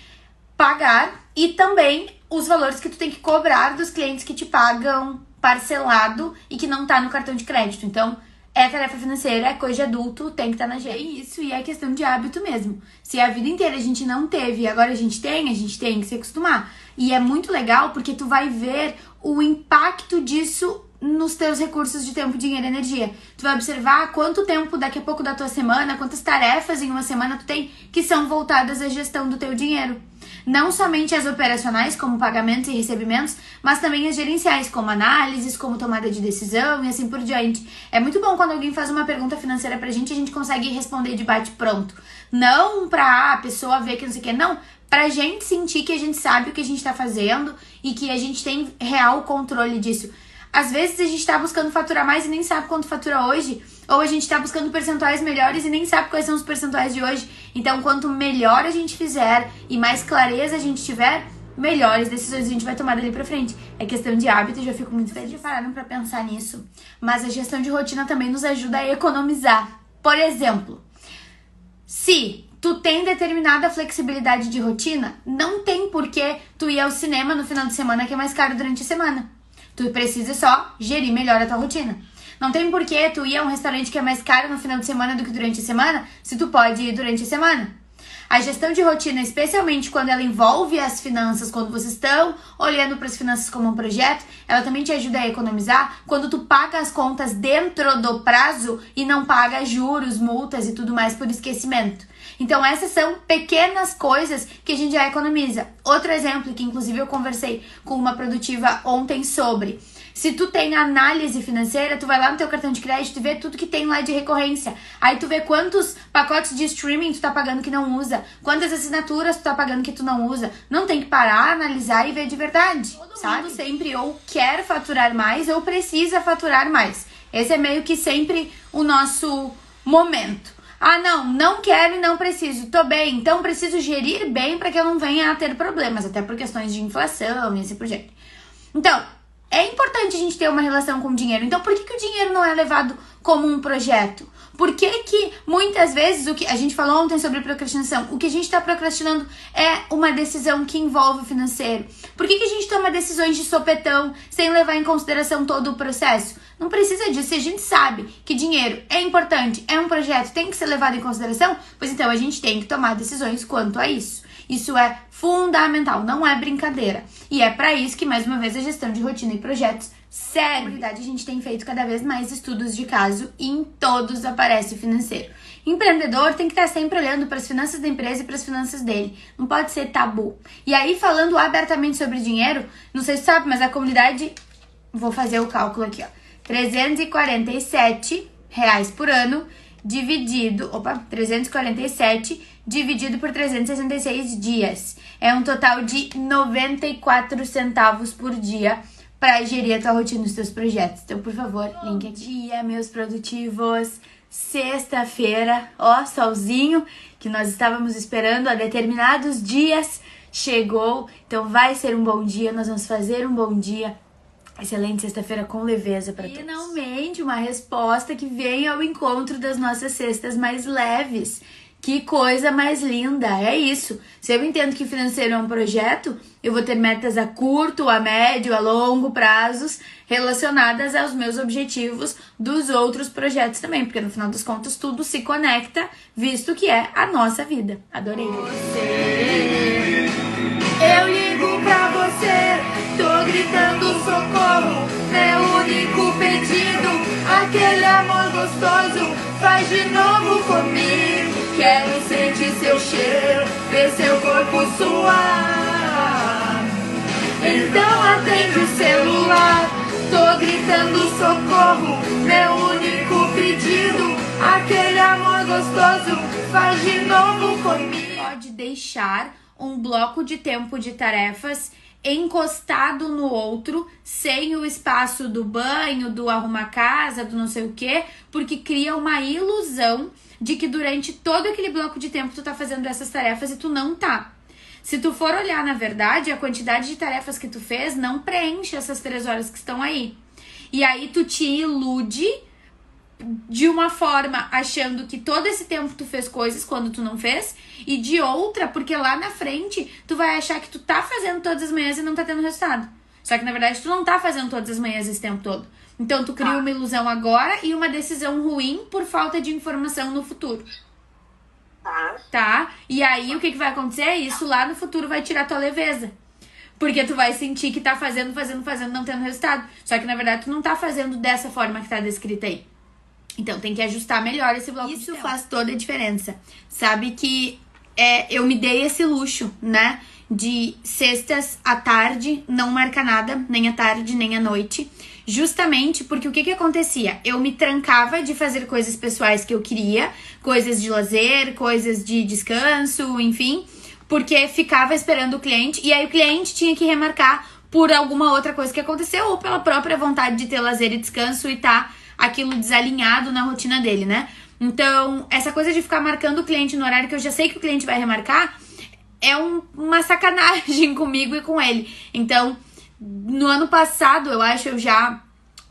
pagar e também os valores que tu tem que cobrar dos clientes que te pagam parcelado e que não tá no cartão de crédito. Então, é tarefa financeira, é coisa de adulto, tem que estar na agenda. É isso, e é questão de hábito mesmo. Se a vida inteira a gente não teve e agora a gente tem que se acostumar. E é muito legal porque tu vai ver o impacto disso nos teus recursos de tempo, dinheiro e energia. Tu vai observar quanto tempo daqui a pouco da tua semana, quantas tarefas em uma semana tu tem que são voltadas à gestão do teu dinheiro. Não somente as operacionais, como pagamentos e recebimentos, mas também as gerenciais, como análises, como tomada de decisão e assim por diante. É muito bom quando alguém faz uma pergunta financeira pra gente e a gente consegue responder de bate-pronto. Não pra a pessoa ver que não sei o que, não. Pra gente sentir que a gente sabe o que a gente tá fazendo e que a gente tem real controle disso. Às vezes a gente tá buscando faturar mais e nem sabe quanto fatura hoje. Ou a gente tá buscando percentuais melhores e nem sabe quais são os percentuais de hoje. Então, quanto melhor a gente fizer e mais clareza a gente tiver, melhores decisões a gente vai tomar dali pra frente. É questão de hábito, eu já fico muito feliz de pararam pra pensar nisso. Mas a gestão de rotina também nos ajuda a economizar. Por exemplo, se tu tem determinada flexibilidade de rotina, não tem por que tu ir ao cinema no final de semana que é mais caro durante a semana. Tu precisa só gerir melhor a tua rotina. Não tem por que tu ir a um restaurante que é mais caro no final de semana do que durante a semana, se tu pode ir durante a semana. A gestão de rotina, especialmente quando ela envolve as finanças, quando vocês estão olhando para as finanças como um projeto, ela também te ajuda a economizar quando tu paga as contas dentro do prazo e não paga juros, multas e tudo mais por esquecimento. Então essas são pequenas coisas que a gente já economiza. Outro exemplo que inclusive eu conversei com uma produtiva ontem sobre... Se tu tem análise financeira, tu vai lá no teu cartão de crédito e vê tudo que tem lá de recorrência. Aí tu vê quantos pacotes de streaming tu tá pagando que não usa, quantas assinaturas tu tá pagando que tu não usa. Não tem que parar, analisar e ver de verdade, sabe? Todo mundo sempre ou quer faturar mais ou precisa faturar mais. Esse é meio que sempre o nosso momento. Ah, não quero e não preciso. Tô bem, então preciso gerir bem para que eu não venha a ter problemas, até por questões de inflação e assim por diante. Então, é importante a gente ter uma relação com o dinheiro. Então, por que o dinheiro não é levado como um projeto? Por que muitas vezes, o que a gente falou ontem sobre procrastinação, o que a gente está procrastinando é uma decisão que envolve o financeiro? Por que a gente toma decisões de sopetão sem levar em consideração todo o processo? Não precisa disso. Se a gente sabe que dinheiro é importante, é um projeto, tem que ser levado em consideração, pois então a gente tem que tomar decisões quanto a isso. Isso é fundamental, não é brincadeira. E é para isso que, mais uma vez, a gestão de rotina e projetos serve. Na verdade, a gente tem feito cada vez mais estudos de caso e em todos aparece financeiro. Empreendedor tem que estar sempre olhando para as finanças da empresa e para as finanças dele. Não pode ser tabu. E aí, falando abertamente sobre dinheiro, não sei se sabe, mas a comunidade... Vou fazer o cálculo aqui, ó. R$347 por ano, dividido... 347 dividido por 366 dias. É um total de 94 centavos por dia para gerir a tua rotina dos teus projetos. Então, por favor, link aqui. Bom dia, meus produtivos. Sexta-feira, ó, solzinho, que nós estávamos esperando há determinados dias, chegou. Então, vai ser um bom dia, nós vamos fazer um bom dia. Excelente sexta-feira com leveza para todos. Finalmente, uma resposta que vem ao encontro das nossas sextas mais leves. Que coisa mais linda, é isso. Se eu entendo que financeiro é um projeto, eu vou ter metas a curto, a médio, a longo prazos relacionadas aos meus objetivos dos outros projetos também, porque no final das contas tudo se conecta, visto que é a nossa vida. Adorei. Eu ligo pra você, tô gritando socorro, meu único pedido, aquele amor gostoso, faz de novo comigo. Quero sentir seu cheiro, ver seu corpo suar. Então atende o celular, tô gritando socorro, meu único pedido, aquele amor gostoso, faz de novo comigo. Pode deixar um bloco de tempo de tarefas encostado no outro, sem o espaço do banho, do arrumar casa, do não sei o que, porque cria uma ilusão de que durante todo aquele bloco de tempo tu tá fazendo essas tarefas e tu não tá. Se tu for olhar, na verdade, a quantidade de tarefas que tu fez não preenche essas 3 horas que estão aí. E aí tu te ilude de uma forma achando que todo esse tempo tu fez coisas quando tu não fez, e de outra porque lá na frente tu vai achar que tu tá fazendo todas as manhãs e não tá tendo resultado. Só que na verdade tu não tá fazendo todas as manhãs esse tempo todo. Então tu cria uma ilusão agora e uma decisão ruim por falta de informação no futuro. Tá? E aí o que vai acontecer? Isso lá no futuro vai tirar tua leveza. Porque tu vai sentir que tá fazendo, não tendo resultado. Só que na verdade tu não tá fazendo dessa forma que tá descrita aí. Então tem que ajustar melhor esse bloco. Isso faz toda a diferença. Sabe que eu me dei esse luxo, né? De sextas à tarde não marcar nada, nem à tarde, nem à noite. Justamente porque o que acontecia? Eu me trancava de fazer coisas pessoais que eu queria, coisas de lazer, coisas de descanso, enfim, porque ficava esperando o cliente e aí o cliente tinha que remarcar por alguma outra coisa que aconteceu ou pela própria vontade de ter lazer e descanso e tá aquilo desalinhado na rotina dele, né? Então, essa coisa de ficar marcando o cliente no horário que eu já sei que o cliente vai remarcar é uma sacanagem comigo e com ele. Então, no ano passado, eu acho,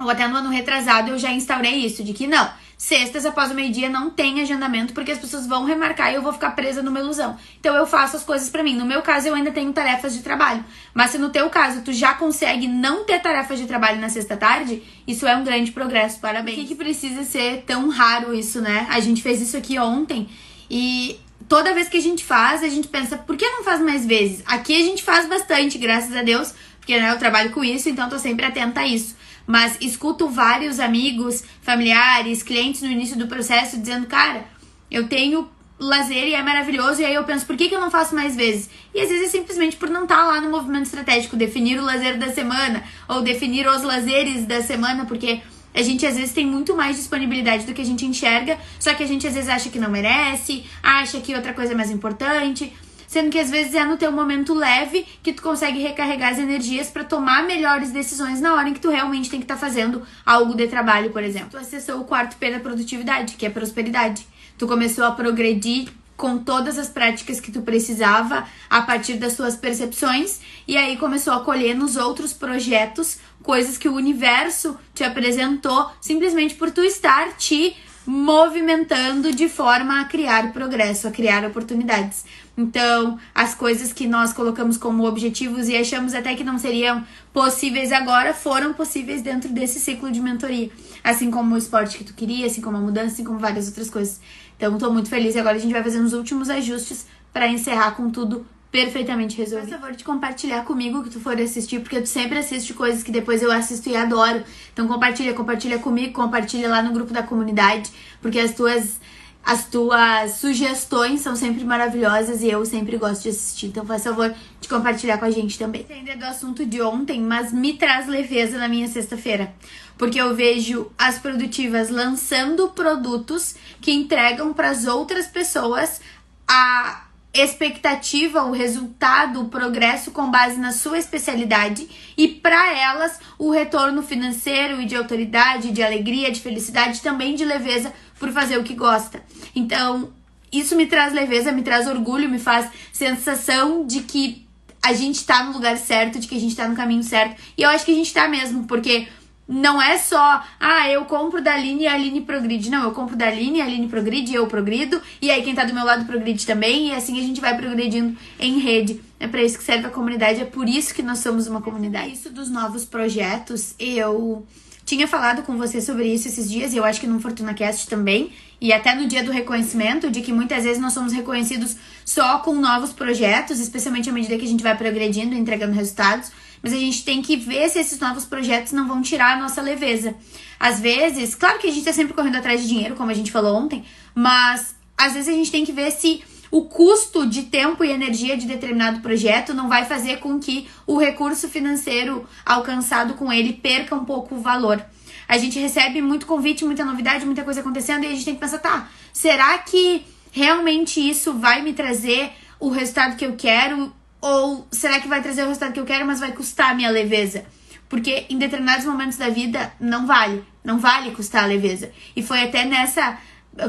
ou até no ano retrasado, eu já instaurei isso, de que não, sextas após o meio-dia não tem agendamento, porque as pessoas vão remarcar e eu vou ficar presa numa ilusão. Então eu faço as coisas pra mim. No meu caso, eu ainda tenho tarefas de trabalho. Mas se no teu caso, tu já consegue não ter tarefas de trabalho na sexta-tarde, isso é um grande progresso, parabéns. Por que precisa ser tão raro isso, né? A gente fez isso aqui ontem e toda vez que a gente faz, a gente pensa, por que não faz mais vezes? Aqui a gente faz bastante, graças a Deus, porque né, eu trabalho com isso, então tô sempre atenta a isso. Mas escuto vários amigos, familiares, clientes no início do processo dizendo, cara, eu tenho lazer e é maravilhoso, e aí eu penso, por que eu não faço mais vezes? E às vezes é simplesmente por não estar lá no movimento estratégico, definir o lazer da semana, ou definir os lazeres da semana, porque a gente às vezes tem muito mais disponibilidade do que a gente enxerga, só que a gente às vezes acha que não merece, acha que outra coisa é mais importante, sendo que às vezes é no teu momento leve que tu consegue recarregar as energias pra tomar melhores decisões na hora em que tu realmente tem que estar fazendo algo de trabalho, por exemplo. Tu acessou o 4P da produtividade, que é prosperidade. Tu começou a progredir com todas as práticas que tu precisava a partir das tuas percepções e aí começou a colher nos outros projetos coisas que o universo te apresentou simplesmente por tu estar te movimentando de forma a criar progresso, a criar oportunidades. Então, as coisas que nós colocamos como objetivos e achamos até que não seriam possíveis agora, foram possíveis dentro desse ciclo de mentoria. Assim como o esporte que tu queria, assim como a mudança, assim como várias outras coisas. Então, tô muito feliz e agora a gente vai fazer os últimos ajustes para encerrar com tudo perfeitamente resolvido. Por favor, de compartilhar comigo que tu for assistir, porque tu sempre assiste coisas que depois eu assisto e adoro. Então compartilha comigo, compartilha lá no grupo da comunidade, porque as tuas As tuas sugestões são sempre maravilhosas e eu sempre gosto de assistir. Então faz favor de compartilhar com a gente também. Ainda do assunto de ontem, mas me traz leveza na minha sexta-feira. Porque eu vejo as produtivas lançando produtos que entregam para as outras pessoas a expectativa, o resultado, o progresso com base na sua especialidade e para elas o retorno financeiro e de autoridade, de alegria, de felicidade, também de leveza por fazer o que gosta. Então, isso me traz leveza, me traz orgulho, me faz sensação de que a gente tá no lugar certo, de que a gente tá no caminho certo. E eu acho que a gente tá mesmo, porque não é só, eu compro da Aline e a Aline progride. Não, eu compro da Aline, a Aline progride e eu progrido. E aí quem tá do meu lado progride também. E assim a gente vai progredindo em rede. É pra isso que serve a comunidade, é por isso que nós somos uma comunidade. Isso dos novos projetos, eu tinha falado com você sobre isso esses dias. E eu acho que no FortunaCast também. E até no dia do reconhecimento, de que muitas vezes nós somos reconhecidos só com novos projetos, especialmente à medida que a gente vai progredindo e entregando resultados. Mas a gente tem que ver se esses novos projetos não vão tirar a nossa leveza. Às vezes, claro que a gente tá sempre correndo atrás de dinheiro, como a gente falou ontem, mas às vezes a gente tem que ver se o custo de tempo e energia de determinado projeto não vai fazer com que o recurso financeiro alcançado com ele perca um pouco o valor. A gente recebe muito convite, muita novidade, muita coisa acontecendo e a gente tem que pensar, será que realmente isso vai me trazer o resultado que eu quero? Ou será que vai trazer o resultado que eu quero, mas vai custar a minha leveza? Porque em determinados momentos da vida não vale custar a leveza. E foi até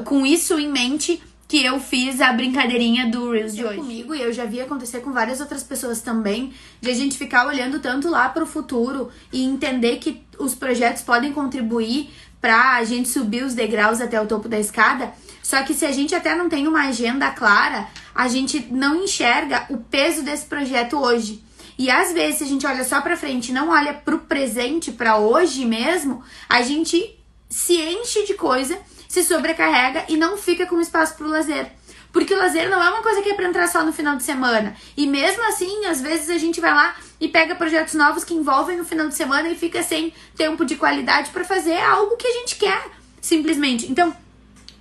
com isso em mente que eu fiz a brincadeirinha do Reels de hoje. Comigo, e eu já vi acontecer com várias outras pessoas também, de a gente ficar olhando tanto lá pro futuro e entender que os projetos podem contribuir pra gente subir os degraus até o topo da escada. Só que se a gente até não tem uma agenda clara, a gente não enxerga o peso desse projeto hoje. E às vezes, se a gente olha só pra frente e não olha pro presente, pra hoje mesmo, a gente se enche de coisa, se sobrecarrega e não fica com espaço pro lazer. Porque o lazer não é uma coisa que é pra entrar só no final de semana. E mesmo assim, às vezes a gente vai lá e pega projetos novos que envolvem o final de semana e fica sem tempo de qualidade pra fazer algo que a gente quer, simplesmente. Então,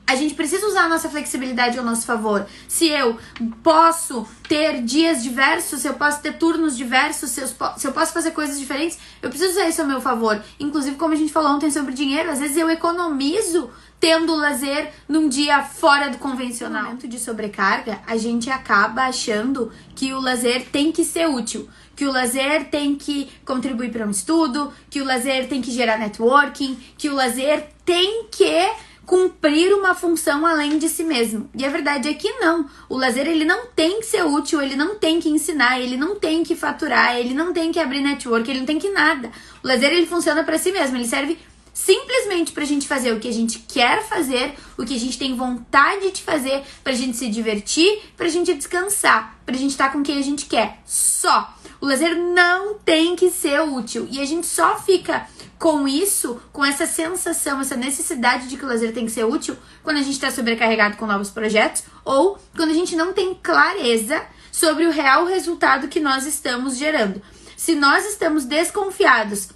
a gente precisa usar a nossa flexibilidade ao nosso favor. Se eu posso ter dias diversos, se eu posso ter turnos diversos, se eu posso fazer coisas diferentes, eu preciso usar isso ao meu favor. Inclusive, como a gente falou ontem sobre dinheiro, às vezes eu economizo tendo lazer num dia fora do convencional. No momento de sobrecarga, a gente acaba achando que o lazer tem que ser útil, que o lazer tem que contribuir para um estudo, que o lazer tem que gerar networking, que o lazer tem que cumprir uma função além de si mesmo. E a verdade é que não. O lazer, ele não tem que ser útil, ele não tem que ensinar, ele não tem que faturar, ele não tem que abrir network, ele não tem que nada. O lazer, ele funciona para si mesmo, ele serve simplesmente pra gente fazer o que a gente quer fazer, o que a gente tem vontade de fazer, pra gente se divertir, pra gente descansar, pra gente estar com quem a gente quer. Só. O lazer não tem que ser útil. E a gente só fica com isso, com essa sensação, essa necessidade de que o lazer tem que ser útil, quando a gente está sobrecarregado com novos projetos ou quando a gente não tem clareza sobre o real resultado que nós estamos gerando. Se nós estamos desconfiados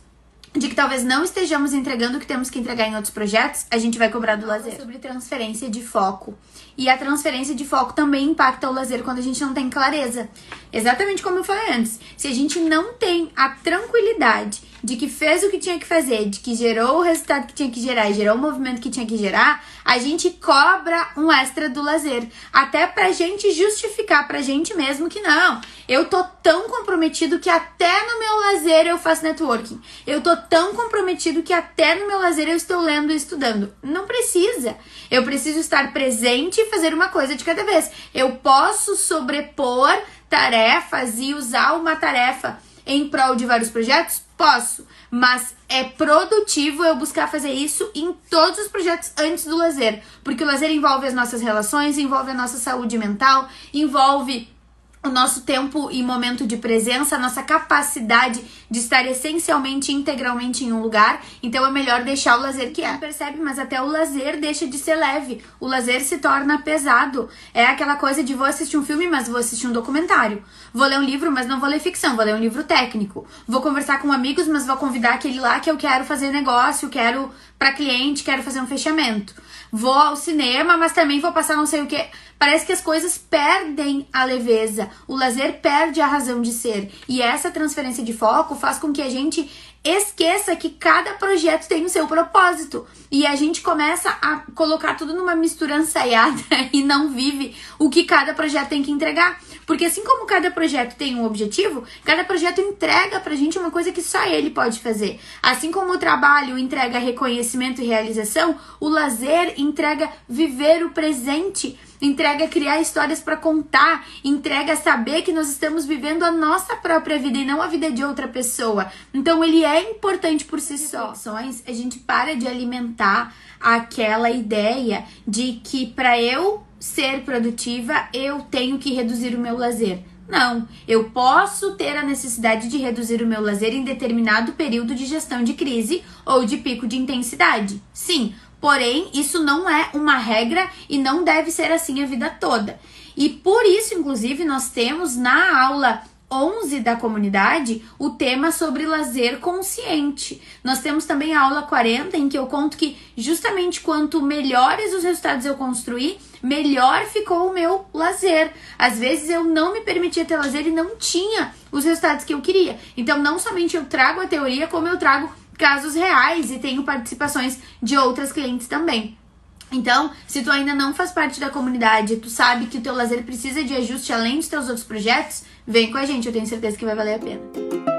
de que talvez não estejamos entregando o que temos que entregar em outros projetos, a gente vai cobrar do lazer. Sobre transferência de foco. E a transferência de foco também impacta o lazer quando a gente não tem clareza. Exatamente como eu falei antes. Se a gente não tem a tranquilidade de que fez o que tinha que fazer, de que gerou o resultado que tinha que gerar e gerou o movimento que tinha que gerar, a gente cobra um extra do lazer. Até pra gente justificar pra gente mesmo que não. Eu tô tão comprometido que até no meu lazer eu faço networking. Eu tô tão comprometido que até no meu lazer eu estou lendo e estudando. Não precisa. Eu preciso estar presente e fazer uma coisa de cada vez. Eu posso sobrepor tarefas e usar uma tarefa em prol de vários projetos? Posso, mas é produtivo eu buscar fazer isso em todos os projetos antes do lazer, porque o lazer envolve as nossas relações, envolve a nossa saúde mental, envolve o nosso tempo e momento de presença, a nossa capacidade de estar essencialmente, integralmente em um lugar. Então é melhor deixar o lazer que é. Percebe? Mas até o lazer deixa de ser leve. O lazer se torna pesado. É aquela coisa de vou assistir um filme, mas vou assistir um documentário. Vou ler um livro, mas não vou ler ficção, vou ler um livro técnico. Vou conversar com amigos, mas vou convidar aquele lá que eu quero fazer negócio, quero para cliente, quero fazer um fechamento. Vou ao cinema, mas também vou passar não sei o que. Parece que as coisas perdem a leveza, o lazer perde a razão de ser. E essa transferência de foco faz com que a gente esqueça que cada projeto tem o seu propósito. E a gente começa a colocar tudo numa mistura ensaiada e não vive o que cada projeto tem que entregar. Porque assim como cada projeto tem um objetivo, cada projeto entrega pra gente uma coisa que só ele pode fazer. Assim como o trabalho entrega reconhecimento e realização, o lazer entrega viver o presente, entrega criar histórias para contar, entrega saber que nós estamos vivendo a nossa própria vida e não a vida de outra pessoa. Então ele é importante por si só. A gente para de alimentar aquela ideia de que para eu ser produtiva eu tenho que reduzir o meu lazer. Não, eu posso ter a necessidade de reduzir o meu lazer em determinado período de gestão de crise ou de pico de intensidade. Sim, porém, isso não é uma regra e não deve ser assim a vida toda. E por isso, inclusive, nós temos na aula 11 da comunidade o tema sobre lazer consciente. Nós temos também a aula 40, em que eu conto que justamente quanto melhores os resultados eu construí, melhor ficou o meu lazer. Às vezes eu não me permitia ter lazer e não tinha os resultados que eu queria. Então não somente eu trago a teoria, como eu trago casos reais e tenho participações de outras clientes também. Então, se tu ainda não faz parte da comunidade, tu sabe que o teu lazer precisa de ajuste além dos teus outros projetos, vem com a gente, eu tenho certeza que vai valer a pena.